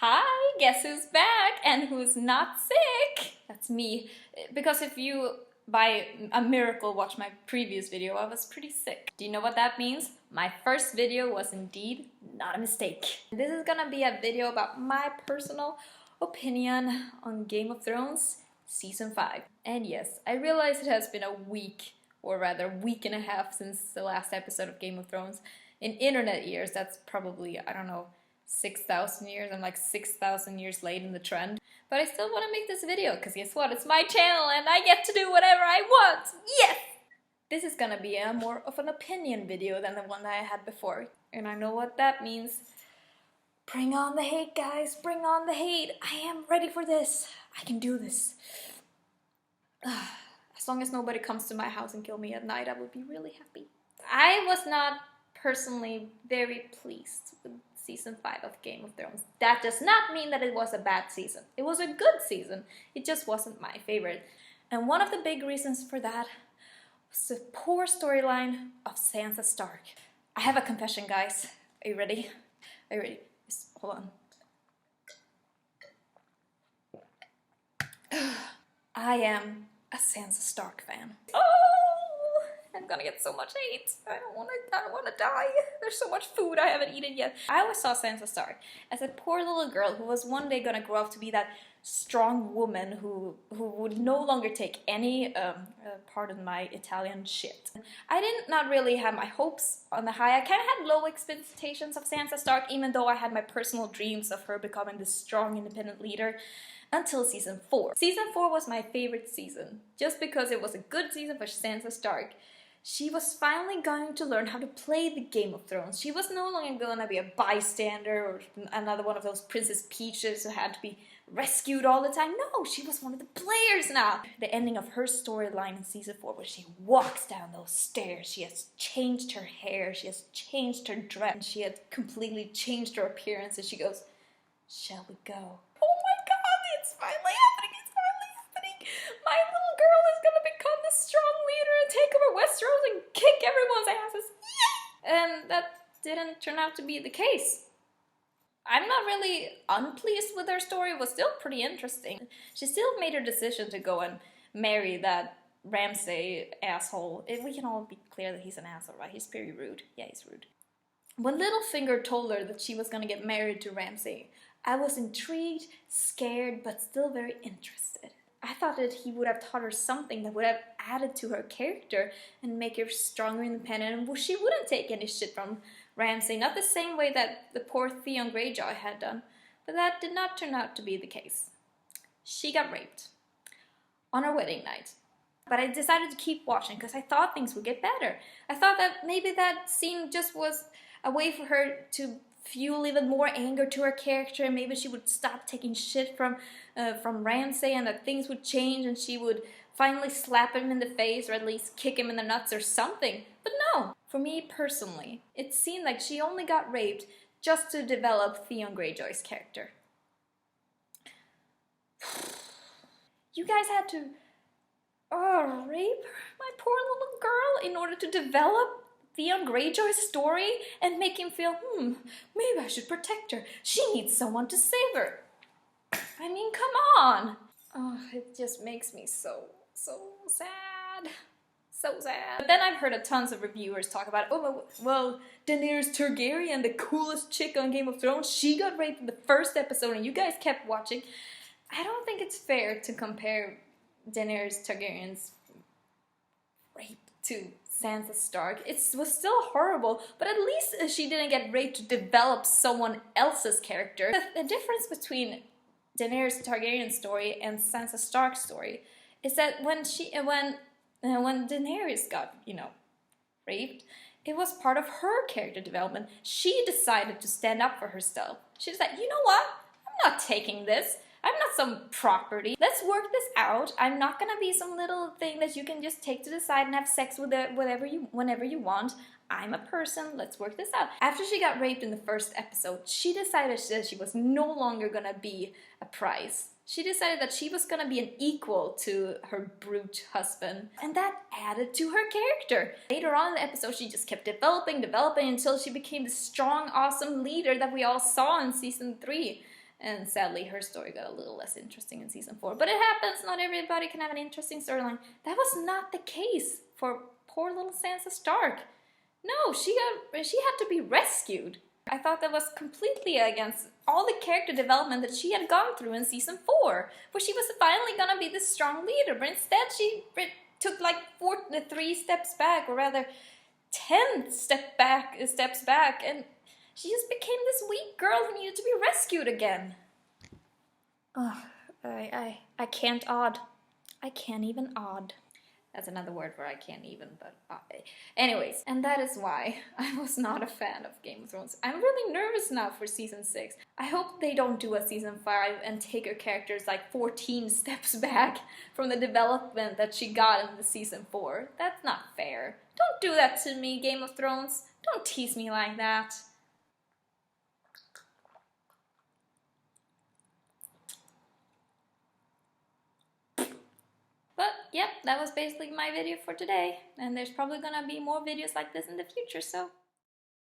Hi, guess who's back and who's not sick? That's me. Because if you, by a miracle, watch my previous video, I was pretty sick. Do you know what that means? My first video was indeed not a mistake. This is gonna be a video about my personal opinion on Game of Thrones Season 5. And yes, I realize it has been a week, or rather week and a half since the last episode of Game of Thrones. In internet years, that's probably, I don't know, 6,000 years. I'm like 6,000 years late in the trend. But I still want to make this video, because guess what? It's my channel and I get to do whatever I want! Yes! This is gonna be a more of an opinion video than the one that I had before. And I know what that means. Bring on the hate, guys! Bring on the hate! I am ready for this! I can do this! As long as nobody comes to my house and kill me at night, I will be really happy. I was not personally very pleased with Season 5 of Game of Thrones. That does not mean that it was a bad season. It was a good season. It just wasn't my favorite. And one of the big reasons for that was the poor storyline of Sansa Stark. I have a confession, guys. Are you ready? Are you ready? Just hold on. I am a Sansa Stark fan. Oh! I'm gonna get so much hate. I don't wanna die. There's so much food I haven't eaten yet. I always saw Sansa Stark as a poor little girl who was one day gonna grow up to be that strong woman who would no longer take any, pardon my Italian, shit. I did not really have my hopes on the high. I kind of had low expectations of Sansa Stark, even though I had my personal dreams of her becoming this strong, independent leader. Until Season 4. Season 4 was my favorite season, just because it was a good season for Sansa Stark. She was finally going to learn how to play the Game of Thrones. She was no longer going to be a bystander or another one of those Princess Peaches who had to be rescued all the time. No, she was one of the players now. The ending of her storyline in Season 4 where she walks down those stairs. She has changed her hair, she has changed her dress, and she had completely changed her appearance, and she goes, "Shall we go?" Oh my god, it's finally happening, it's finally happening! My little girl is gonna become the strong leader and take over Westeros and kick everyone's asses! Yay! And that didn't turn out to be the case. I'm not really unpleased with her story, it was still pretty interesting. She still made her decision to go and marry that Ramsay asshole. We can all be clear that he's an asshole, right? He's very rude. Yeah, he's rude. When Littlefinger told her that she was gonna get married to Ramsay, I was intrigued, scared, but still very interested. I thought that he would have taught her something that would have added to her character and make her stronger, independent, and she wouldn't take any shit from Ramsay, not the same way that the poor Theon Greyjoy had done. But that did not turn out to be the case. She got raped on her wedding night. But I decided to keep watching because I thought things would get better. I thought that maybe that scene just was a way for her to fuel even more anger to her character, and maybe she would stop taking shit from Ramsay, and that things would change and she would finally slap him in the face or at least kick him in the nuts or something. But no, for me personally, it seemed like she only got raped just to develop Theon Greyjoy's character. You guys had to rape my poor little girl in order to develop Theon Greyjoy's story and make him feel, maybe I should protect her. She needs someone to save her. I mean, come on. Oh, it just makes me so sad. So sad. But then I've heard tons of reviewers talk about, oh, well, Daenerys Targaryen, the coolest chick on Game of Thrones, she got raped in the first episode and you guys kept watching. I don't think it's fair to compare Daenerys Targaryen's rape to Sansa Stark. It was still horrible, but at least she didn't get raped to develop someone else's character. The difference between Daenerys Targaryen's story and Sansa Stark's story is that when Daenerys got, raped, it was part of her character development. She decided to stand up for herself. She was like, you know what? I'm not taking this. I'm not some property. Let's work this out. I'm not gonna be some little thing that you can just take to the side and have sex with whenever you want. I'm a person. Let's work this out. After she got raped in the first episode, she decided that she was no longer gonna be a prize. She decided that she was gonna be an equal to her brute husband, and that added to her character. Later on in the episode, she just kept developing until she became the strong, awesome leader that we all saw in Season 3. And sadly, her story got a little less interesting in season 4. But it happens, not everybody can have an interesting storyline. That was not the case for poor little Sansa Stark. No, she had to be rescued. I thought that was completely against all the character development that she had gone through in season 4, where she was finally gonna be this strong leader, but instead she took like 3 steps back, or rather 10 steps back, and she just became this weak girl who needed to be rescued again. Oh, I can't odd. I can't even odd. That's another word for I can't even, but anyways. And that is why I was not a fan of Game of Thrones. I'm really nervous now for season 6. I hope they don't do a season 5 and take her characters like 14 steps back from the development that she got in the season 4. That's not fair. Don't do that to me, Game of Thrones. Don't tease me like that. But yep, that was basically my video for today, and there's probably gonna be more videos like this in the future, so